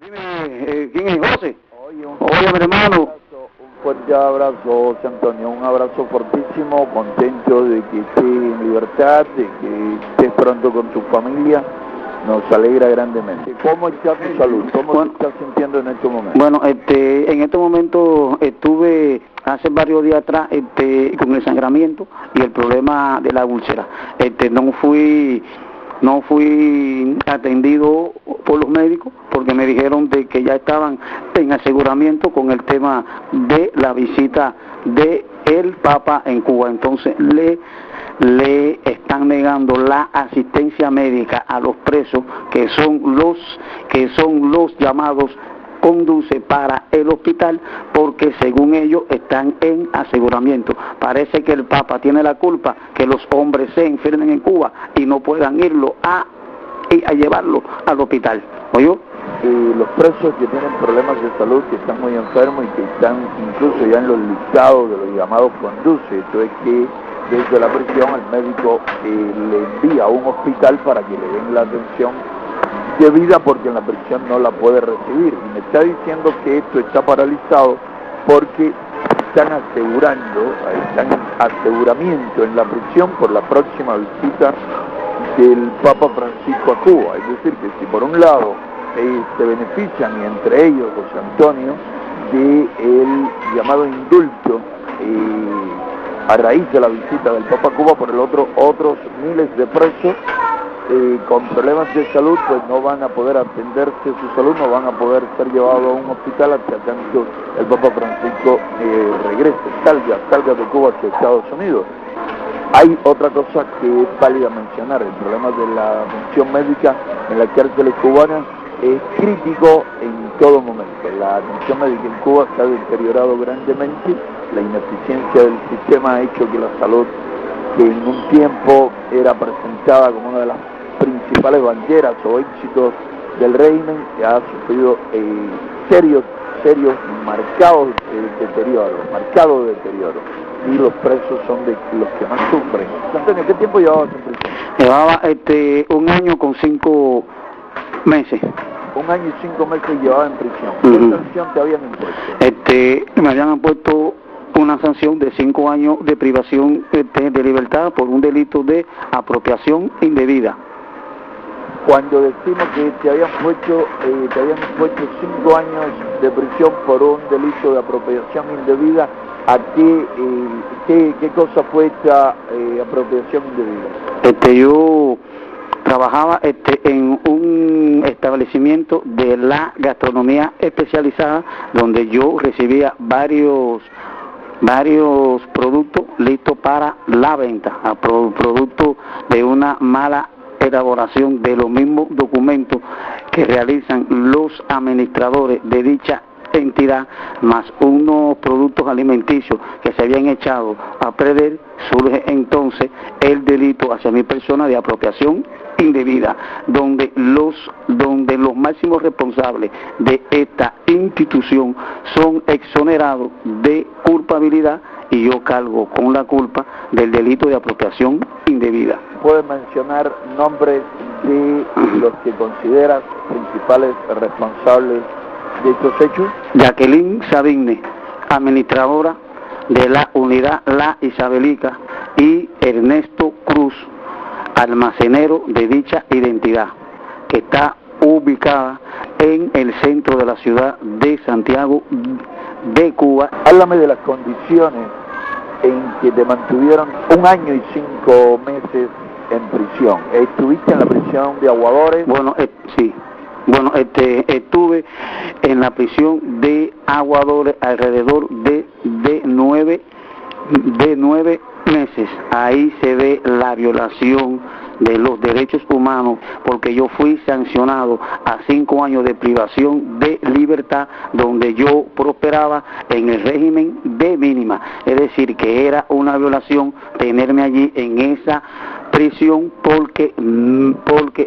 Dime, ¿quién es José? Oye, Mi hermano. Un fuerte abrazo, José Antonio, un abrazo fortísimo, contento de que estés en libertad, de que estés pronto con tu familia, nos alegra grandemente. ¿Cómo está tu salud? ¿Cómo te estás sintiendo en estos momentos? Bueno, en estos momentos estuve hace varios días atrás con el sangramiento y el problema de la úlcera. No fui atendido por los médicos porque me dijeron de que ya estaban en aseguramiento con el tema de la visita de el Papa en Cuba. Entonces le están negando la asistencia médica a los presos que son los llamados conduce para el hospital porque según ellos están en aseguramiento. Parece que el Papa tiene la culpa que los hombres se enfermen en Cuba y no puedan irlo a llevarlo al hospital. ¿Oyó? Los presos que tienen problemas de salud, que están muy enfermos y que están incluso ya en los listados de los llamados conduce, esto es que desde la prisión el médico le envía a un hospital para que le den la atención debida porque en la prisión no la puede recibir. Y me está diciendo que esto está paralizado porque están aseguramiento en la prisión por la próxima visita del Papa Francisco a Cuba. Es decir, que si por un lado se benefician, y entre ellos José Antonio, del llamado indulto a raíz de la visita del Papa a Cuba, por el otro, otros miles de presos con problemas de salud pues no van a poder atenderse su salud, no van a poder ser llevados a un hospital hasta tanto el Papa Francisco regrese, salga de Cuba hacia Estados Unidos. Hay otra cosa que es válida mencionar: el problema de la atención médica en las cárceles cubanas es crítico en todo momento. La atención médica en Cuba se ha deteriorado grandemente, la ineficiencia del sistema ha hecho que la salud, que en un tiempo era presentada como una de las principales banderas o éxitos del régimen, ha sufrido serios marcado deterioro, y los presos son de los que más sufren. Antonio, ¿qué tiempo llevabas en prisión? Llevaba 1 año con 5 meses. 1 año y 5 meses llevaba en prisión. ¿Qué sanción te habían impuesto? Me habían puesto una sanción de 5 años de privación de libertad por un delito de apropiación indebida. Cuando decimos que te habían puesto 5 años de prisión por un delito de apropiación indebida, ¿a qué cosa fue esta apropiación indebida? Yo trabajaba en un establecimiento de la gastronomía especializada donde yo recibía varios productos listos para la venta, productos de una mala elaboración de los mismos documentos que realizan los administradores de dicha entidad, más unos productos alimenticios que se habían echado a perder. Surge entonces el delito hacia mi persona de apropiación indebida, donde los máximos responsables de esta institución son exonerados de culpabilidad y yo cargo con la culpa del delito de apropiación indebida. ¿Puedes mencionar nombres de los que consideras principales responsables de estos hechos? Jacqueline Sabigne, administradora de la unidad La Isabelica, y Ernesto Cruz, almacenero de dicha identidad, que está ubicada en el centro de la ciudad de Santiago de Cuba. Háblame de las condiciones en que te mantuvieron 1 año y 5 meses en prisión. ¿Estuviste en la prisión de Aguadores? Bueno, sí. Bueno, estuve en la prisión de Aguadores alrededor de 9 meses. Ahí se ve la violación de los derechos humanos, porque yo fui sancionado a 5 años de privación de libertad, donde yo prosperaba en el régimen de mínima, es decir, que era una violación tenerme allí en esa prisión porque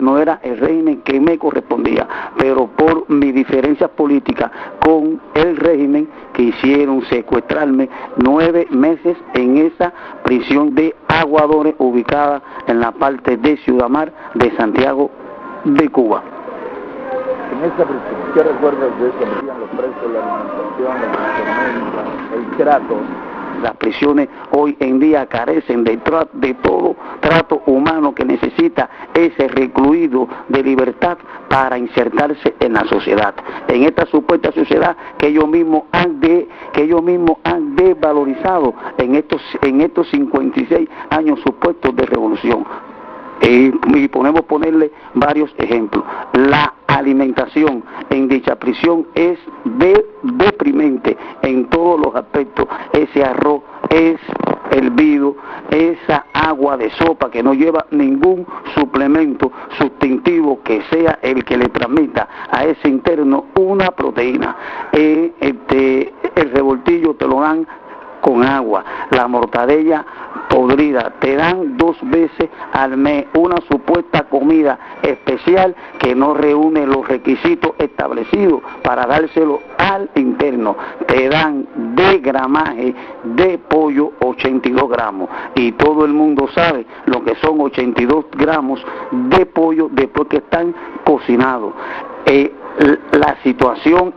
no era el régimen que me correspondía, pero por mis diferencias políticas con el régimen quisieron secuestrarme 9 meses en esa prisión de Aguadores, ubicada en la parte de Ciudad Mar de Santiago de Cuba. En esa prisión, ¿qué recuerdas de eso? ¿Metían los presos, la alimentación, la atención médica, el trato? Las prisiones hoy en día carecen de todo trato humano que necesita ese recluido de libertad para insertarse en la sociedad, en esta supuesta sociedad que ellos mismos han desvalorizado en estos 56 años supuestos de revolución. Y podemos ponerle varios ejemplos. La alimentación en dicha prisión es deprimente en todos los aspectos. Ese arroz es hervido, esa agua de sopa que no lleva ningún suplemento sustantivo que sea el que le transmita a ese interno una proteína. El revoltillo te lo dan con agua, la mortadella podrida, te dan 2 veces al mes una supuesta comida especial que no reúne los requisitos establecidos para dárselo al interno. Te dan de gramaje de pollo 82 gramos y todo el mundo sabe lo que son 82 gramos de pollo después que están cocinados. La situación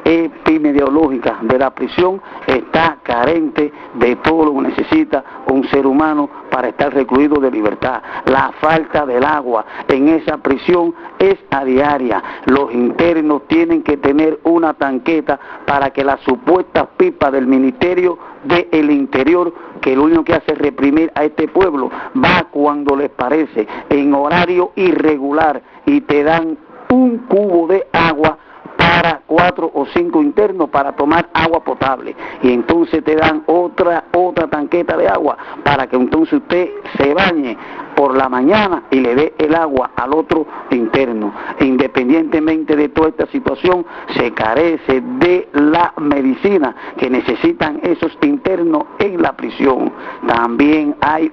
epidemiológica de la prisión está carente de todo lo que necesita un ser humano para estar recluido de libertad. La falta del agua en esa prisión es a diaria. Los internos tienen que tener una tanqueta para que las supuestas pipas del Ministerio del Interior, que lo único que hace es reprimir a este pueblo, va cuando les parece, en horario irregular, y te dan un cubo de agua para 4 o 5 internos para tomar agua potable, y entonces te dan otra tanqueta de agua para que entonces usted se bañe por la mañana y le dé el agua al otro interno. Independientemente de toda esta situación, se carece de la medicina que necesitan esos internos en la prisión. También hay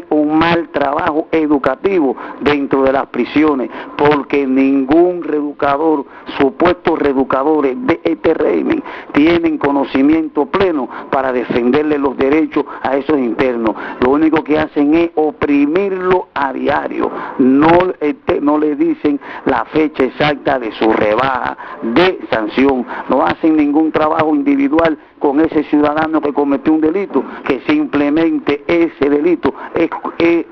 un mal trabajo educativo dentro de las prisiones, porque ningún reeducador, supuestos reeducadores de este régimen, tienen conocimiento pleno para defenderle los derechos a esos internos. Lo único que hacen es oprimirlo a diario. No le dicen la fecha exacta de su rebaja de sanción. No hacen ningún trabajo individual con ese ciudadano que cometió un delito, que simplemente ese delito es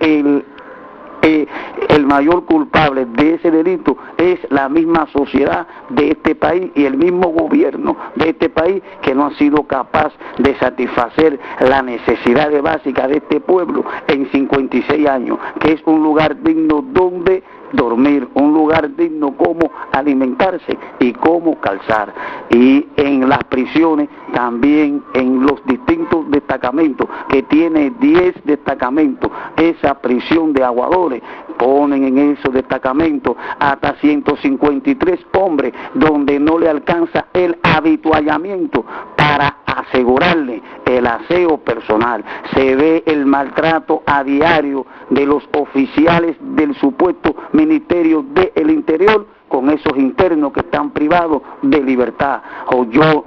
el mayor culpable de ese delito es la misma sociedad de este país y el mismo gobierno de este país, que no ha sido capaz de satisfacer las necesidades básicas de este pueblo en 56 años, que es un lugar digno donde dormir, un lugar digno como alimentarse y como calzar. Y en las prisiones, también en los distintos destacamentos, que tiene 10 destacamentos, esa prisión de aguadores, ponen en esos destacamentos hasta 153 hombres, donde no le alcanza el habituallamiento para asegurarle el aseo personal. Se ve el maltrato a diario de los oficiales del supuesto Ministerio del Interior con esos internos que están privados de libertad. Yo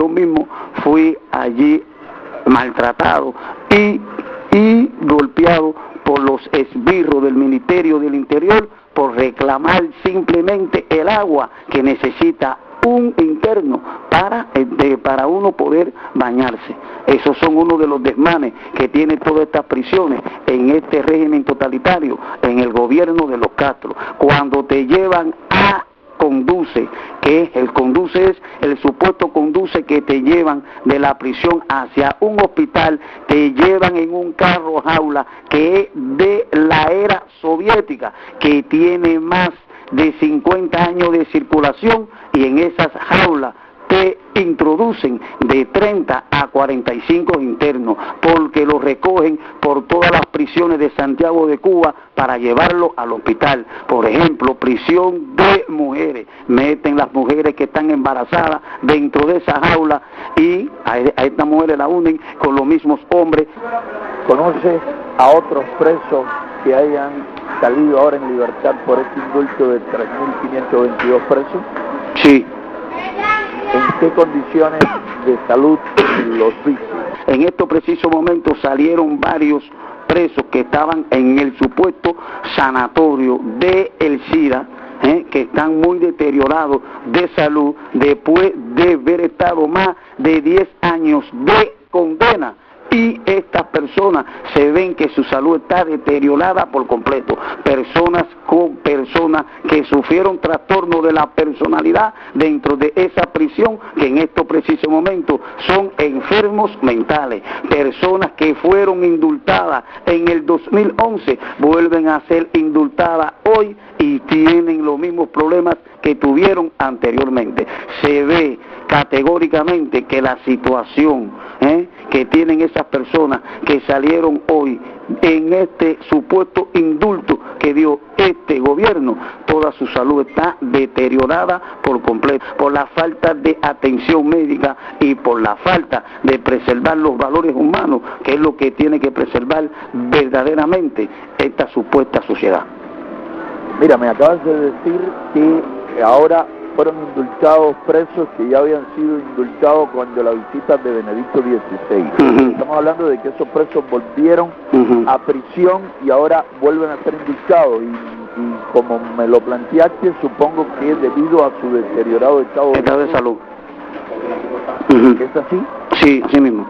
mismo fui allí maltratado y golpeado por los esbirros del Ministerio del Interior por reclamar simplemente el agua que necesita un interno para uno poder bañarse. Esos son uno de los desmanes que tiene todas estas prisiones en este régimen totalitario, en el gobierno de los Castro. Cuando te llevan a Conduce, que el Conduce es el supuesto Conduce que te llevan de la prisión hacia un hospital, te llevan en un carro jaula que es de la era soviética, que tiene más de 50 años de circulación, y en esas jaulas te introducen de 30 a 45 internos, porque los recogen por todas las prisiones de Santiago de Cuba para llevarlo al hospital. Por ejemplo, prisión de mujeres, meten las mujeres que están embarazadas dentro de esa jaula y a estas mujeres la unen con los mismos hombres. ¿Conoce a otros presos que hayan salido ahora en libertad por este indulto de 3.522 presos? Sí. ¿En qué condiciones de salud los viste? En estos precisos momentos salieron varios presos que estaban en el supuesto sanatorio de El SIDA, que están muy deteriorados de salud después de haber estado más de 10 años de condena. Y estas personas se ven que su salud está deteriorada por completo. Personas que sufrieron trastorno de la personalidad dentro de esa prisión, que en estos precisos momentos son enfermos mentales. Personas que fueron indultadas en el 2011 vuelven a ser indultadas hoy y tienen los mismos problemas que tuvieron anteriormente. Se ve categóricamente que la situación que tienen esas personas que salieron hoy en este supuesto indulto que dio este gobierno, toda su salud está deteriorada por completo, por la falta de atención médica y por la falta de preservar los valores humanos, que es lo que tiene que preservar verdaderamente esta supuesta sociedad. Mira, me acabas de decir que ahora fueron indultados presos que ya habían sido indultados cuando la visita de Benedicto XVI. Estamos hablando de que esos presos volvieron a prisión y ahora vuelven a ser indultados. Y como me lo planteaste, supongo que es debido a su deteriorado estado de salud. ¿Es así? Sí, así mismo.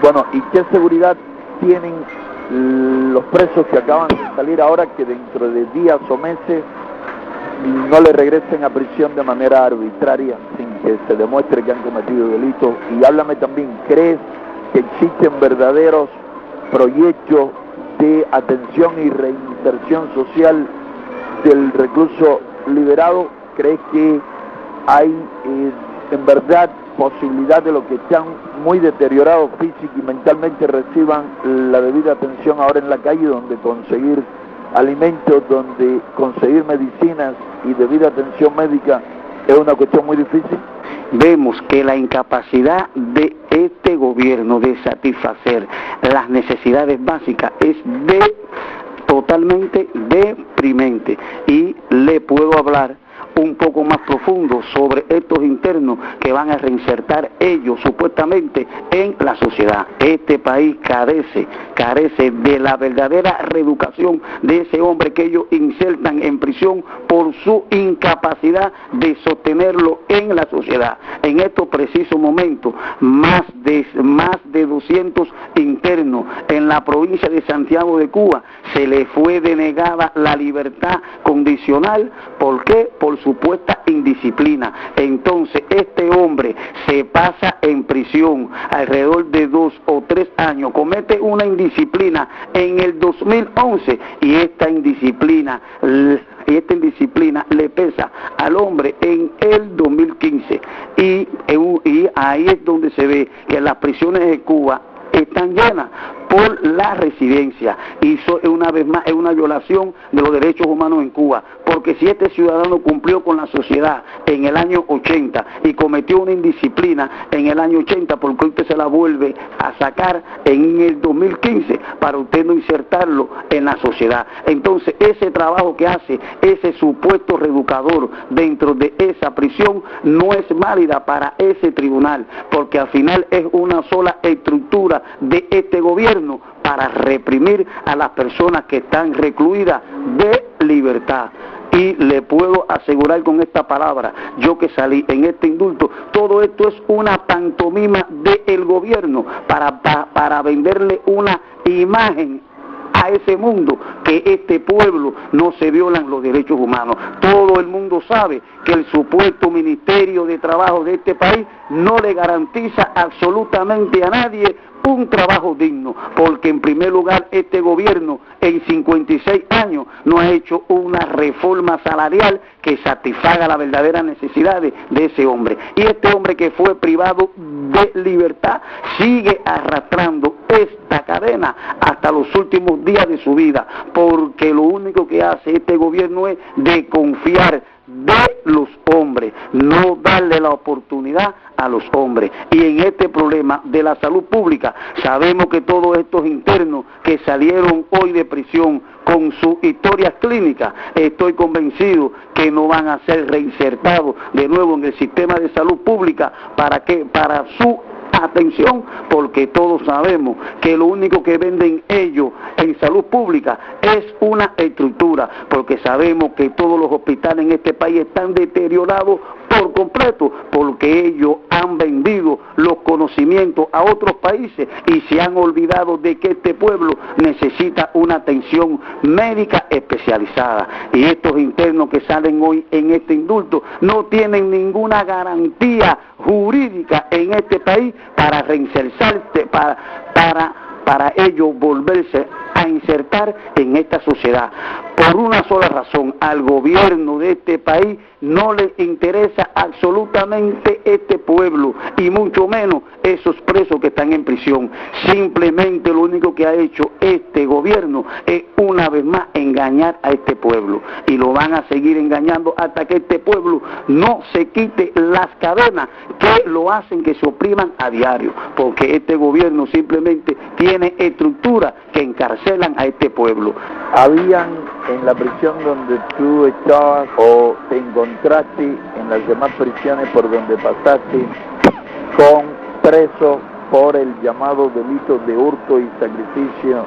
Bueno, ¿y qué seguridad tienen los presos que acaban de salir ahora, que dentro de días o meses no le regresen a prisión de manera arbitraria sin que se demuestre que han cometido delitos? Y háblame también, ¿crees que existen verdaderos proyectos de atención y reinserción social del recluso liberado? ¿Crees que hay en verdad posibilidad de los que están muy deteriorados física y mentalmente reciban la debida atención ahora en la calle, donde conseguir alimentos, donde conseguir medicinas y debida atención médica es una cuestión muy difícil? Vemos que la incapacidad de este gobierno de satisfacer las necesidades básicas es totalmente deprimente, y le puedo hablar un poco más profundo sobre estos internos que van a reinsertar ellos supuestamente en la sociedad. Este país carece de la verdadera reeducación de ese hombre que ellos insertan en prisión por su incapacidad de sostenerlo en la sociedad. En estos precisos momentos, más de 200 internos en la provincia de Santiago de Cuba se les fue denegada la libertad condicional. ¿Por qué? Por supuesta indisciplina. Entonces este hombre se pasa en prisión alrededor de 2 o 3 años, comete una indisciplina en el 2011 y esta indisciplina le pesa al hombre en el 2015 y ahí es donde se ve que las prisiones de Cuba están llenas por la residencia, y eso una vez más es una violación de los derechos humanos en Cuba, porque si este ciudadano cumplió con la sociedad en el año 80 y cometió una indisciplina en el año 80, porque usted se la vuelve a sacar en el 2015 para usted no insertarlo en la sociedad. Entonces ese trabajo que hace ese supuesto reeducador dentro de esa prisión no es válida para ese tribunal, porque al final es una sola estructura de este gobierno para reprimir a las personas que están recluidas de libertad. Y le puedo asegurar con esta palabra, yo que salí en este indulto, todo esto es una pantomima del gobierno para venderle una imagen a ese mundo, que este pueblo no se violan los derechos humanos. Todo el mundo sabe que el supuesto Ministerio de Trabajo de este país no le garantiza absolutamente a nadie un trabajo digno, porque en primer lugar este gobierno en 56 años no ha hecho una reforma salarial que satisfaga las verdaderas necesidades de ese hombre. Y este hombre que fue privado de libertad sigue arrastrando esta cadena hasta los últimos días de su vida, porque lo único que hace este gobierno es desconfiar de los hombres, no darle la oportunidad a los hombres. Y en este problema de la salud pública, sabemos que todos estos internos que salieron hoy de prisión con sus historias clínicas, estoy convencido que no van a ser reinsertados de nuevo en el sistema de salud pública. ¿Para qué? Para su atención, porque todos sabemos que lo único que venden ellos salud pública es una estructura, porque sabemos que todos los hospitales en este país están deteriorados por completo, porque ellos han vendido los conocimientos a otros países y se han olvidado de que este pueblo necesita una atención médica especializada. Y estos internos que salen hoy en este indulto no tienen ninguna garantía jurídica en este país para reinsertarse, para ellos volverse a insertar en esta sociedad. Por una sola razón, al gobierno de este país no le interesa absolutamente este pueblo, y mucho menos esos presos que están en prisión. Simplemente lo único que ha hecho este gobierno es una vez más engañar a este pueblo, y lo van a seguir engañando hasta que este pueblo no se quite las cadenas que lo hacen que se opriman a diario, porque este gobierno simplemente tiene estructuras que encarcelan a este pueblo. ¿Habían en la prisión donde tú estabas o te encontraste en las demás prisiones por donde pasaste con presos por el llamado delito de hurto y sacrificio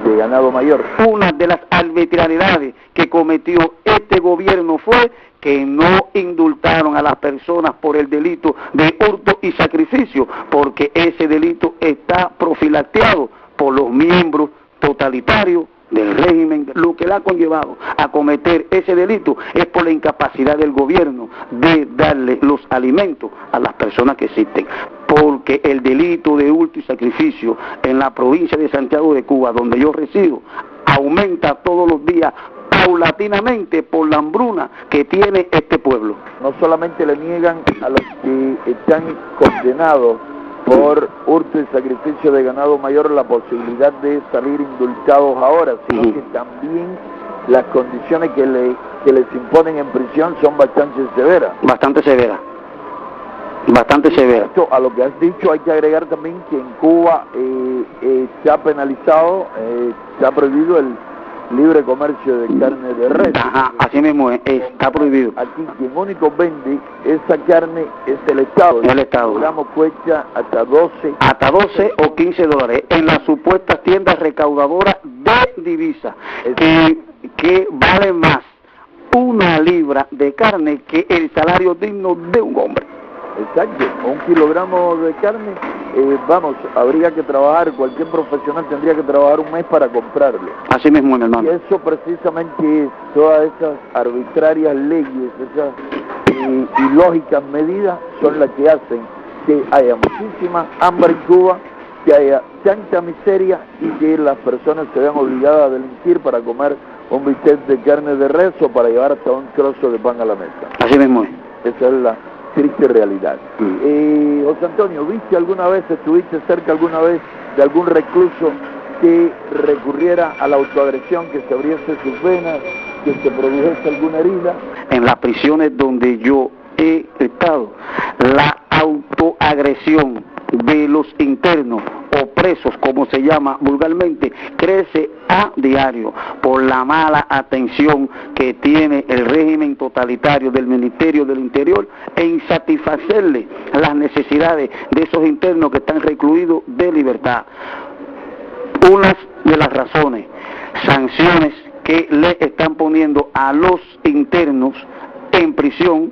de ganado mayor? Una de las arbitrariedades que cometió este gobierno fue que no indultaron a las personas por el delito de hurto y sacrificio, porque ese delito está profilateado por los miembros totalitarios del régimen. Lo que le ha conllevado a cometer ese delito es por la incapacidad del gobierno de darle los alimentos a las personas que existen, porque el delito de hurto y sacrificio en la provincia de Santiago de Cuba, donde yo resido, aumenta todos los días paulatinamente por la hambruna que tiene este pueblo. No solamente le niegan a los que están condenados por hurto y sacrificio de ganado mayor la posibilidad de salir indultados ahora, sino que también las condiciones que les imponen en prisión son bastante severas. Bastante severas. Bastante severa. A lo que has dicho hay que agregar también que en Cuba se ha penalizado, se ha prohibido el libre comercio de carne de res. Ajá, así mismo está prohibido. Aquí quien único vende esa carne es el Estado. El Estado. El gramo cuesta hasta 12 o 15 dólares en las supuestas tiendas recaudadoras de divisas, que vale más una libra de carne que el salario digno de un hombre. Exacto, un kilogramo de carne, habría que trabajar, cualquier profesional tendría que trabajar un mes para comprarlo. Así mismo, mi hermano. Y eso precisamente es, todas esas arbitrarias leyes, esas ilógicas medidas son las que hacen que haya muchísima hambre en Cuba, que haya tanta miseria y que las personas se vean obligadas a delinquir para comer un bistec de carne de res o para llevar hasta un trozo de pan a la mesa. Así mismo es. Esa es la triste realidad. José Antonio, estuviste cerca alguna vez de algún recluso que recurriera a la autoagresión, que se abriese sus venas, que se produjese alguna herida? En las prisiones donde yo he estado, la autoagresión de los internos o presos, como se llama vulgarmente, crece a diario por la mala atención que tiene el régimen totalitario del Ministerio del Interior en satisfacerle las necesidades de esos internos que están recluidos de libertad. Unas de las razones, sanciones que le están poniendo a los internos en prisión,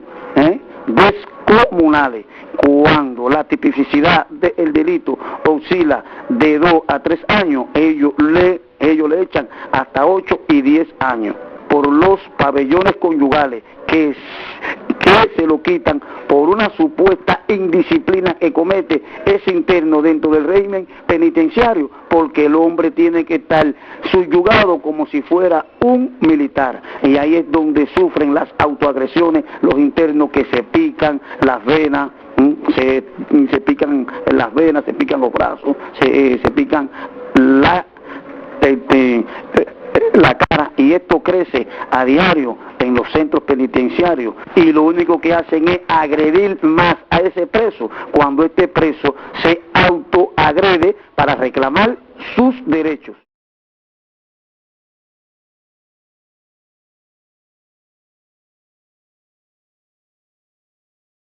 descomunales, cuando la tipificidad del delito oscila de 2 a 3 años, ellos le echan hasta 8 y 10 años por los pabellones conyugales que se lo quitan por una supuesta indisciplina que comete ese interno dentro del régimen penitenciario, porque el hombre tiene que estar subyugado como si fuera un militar, y ahí es donde sufren las autoagresiones los internos, que se pican las venas, se pican las venas, se pican los brazos, se pican la cara, y esto crece a diario en los centros penitenciarios, y lo único que hacen es agredir más a ese preso cuando este preso se autoagrede para reclamar sus derechos.